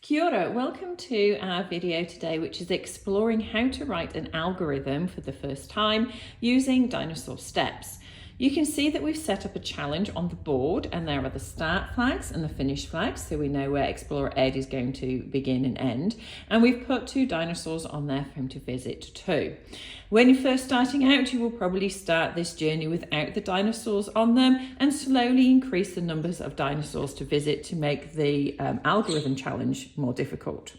Kia ora, welcome to our video today, which is exploring how to write an algorithm for the first time using Dinosaur Steps. You can see that we've set up a challenge on the board, and there are the start flags and the finish flags, so we know where Explorer Ed is going to begin and end. And we've put 2 dinosaurs on there for him to visit too. When you're first starting out, you will probably start this journey without the dinosaurs on them and slowly increase the numbers of dinosaurs to visit to make the algorithm challenge more difficult.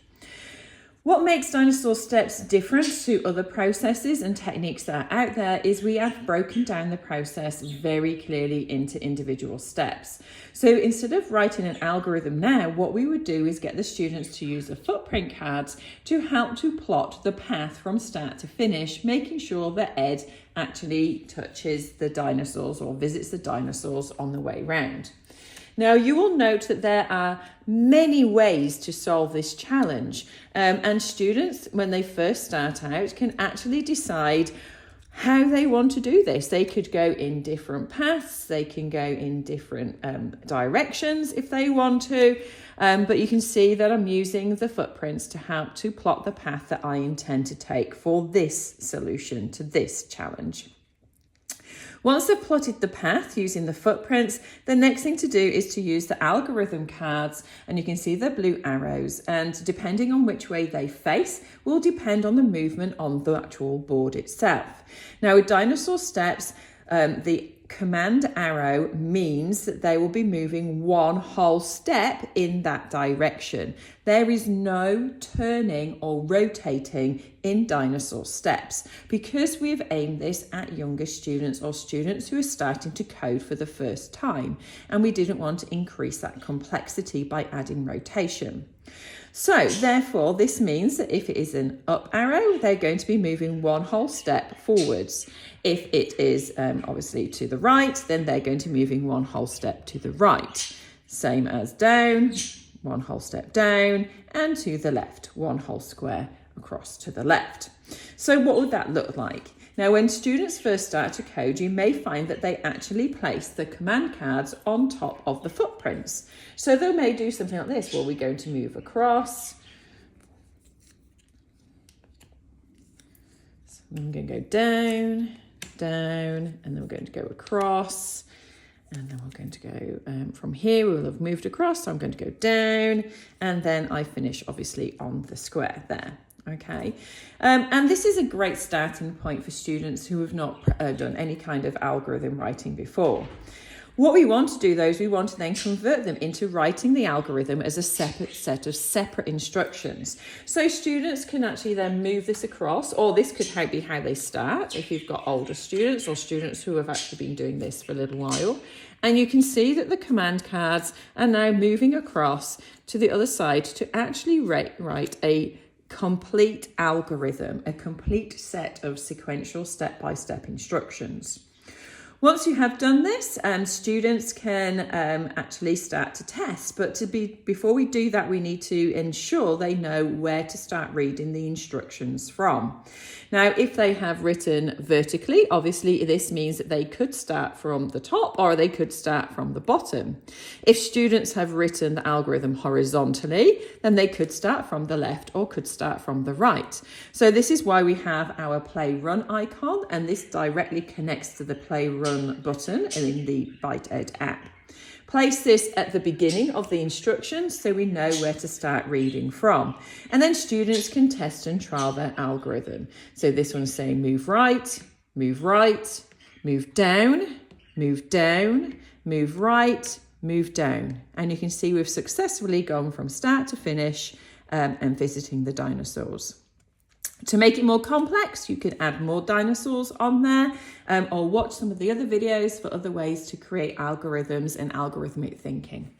What makes Dinosaur Steps different to other processes and techniques that are out there is we have broken down the process very clearly into individual steps. So instead of writing an algorithm now, what we would do is get the students to use the footprint cards to help to plot the path from start to finish, making sure that Ed actually touches the dinosaurs or visits the dinosaurs on the way round. Now, you will note that there are many ways to solve this challenge, and students, when they first start out, can actually decide how they want to do this. They could go in different paths, they can go in different directions if they want to, but you can see that I'm using the footprints to help to plot the path that I intend to take for this solution to this challenge. Once I've plotted the path using the footprints, the next thing to do is to use the algorithm cards, and you can see the blue arrows, and depending on which way they face will depend on the movement on the actual board itself. Now with Dinosaur Steps, the command arrow means that they will be moving one whole step in that direction. There is no turning or rotating in Dinosaur Steps because we've aimed this at younger students or students who are starting to code for the first time, and we didn't want to increase that complexity by adding rotation. So therefore, this means that if it is an up arrow, they're going to be moving one whole step forwards. If it is obviously to the right, then they're going to be moving one whole step to the right. Same as down, one whole step down, and to the left, one whole square across to the left. So what would that look like? Now, when students first start to code, you may find that they actually place the command cards on top of the footprints. So they may do something like this. Well, we're going to move across. So I'm going to go down, down, and then we're going to go across. And then we're going to go from here, we will have moved across. So I'm going to go down, and then I finish obviously on the square there. Okay, and this is a great starting point for students who have not done any kind of algorithm writing before. What we want to do though is we want to then convert them into writing the algorithm as a separate set of separate instructions. So students can actually then move this across, or this could be how they start if you've got older students or students who have actually been doing this for a little while. And you can see that the command cards are now moving across to the other side to actually write a complete algorithm, a complete set of sequential step-by-step instructions. Once you have done this, students can actually start to test, but before we do that, we need to ensure they know where to start reading the instructions from. Now, if they have written vertically, obviously this means that they could start from the top or they could start from the bottom. If students have written the algorithm horizontally, then they could start from the left or could start from the right. So this is why we have our play run icon, and this directly connects to the play run button in the ByteEd app. Place this at the beginning of the instructions so we know where to start reading from. And then students can test and trial their algorithm. So this one's saying move right, move right, move down, move down, move right, move down. And you can see we've successfully gone from start to finish and visiting the dinosaurs. To make it more complex, you can add more dinosaurs on there or watch some of the other videos for other ways to create algorithms and algorithmic thinking.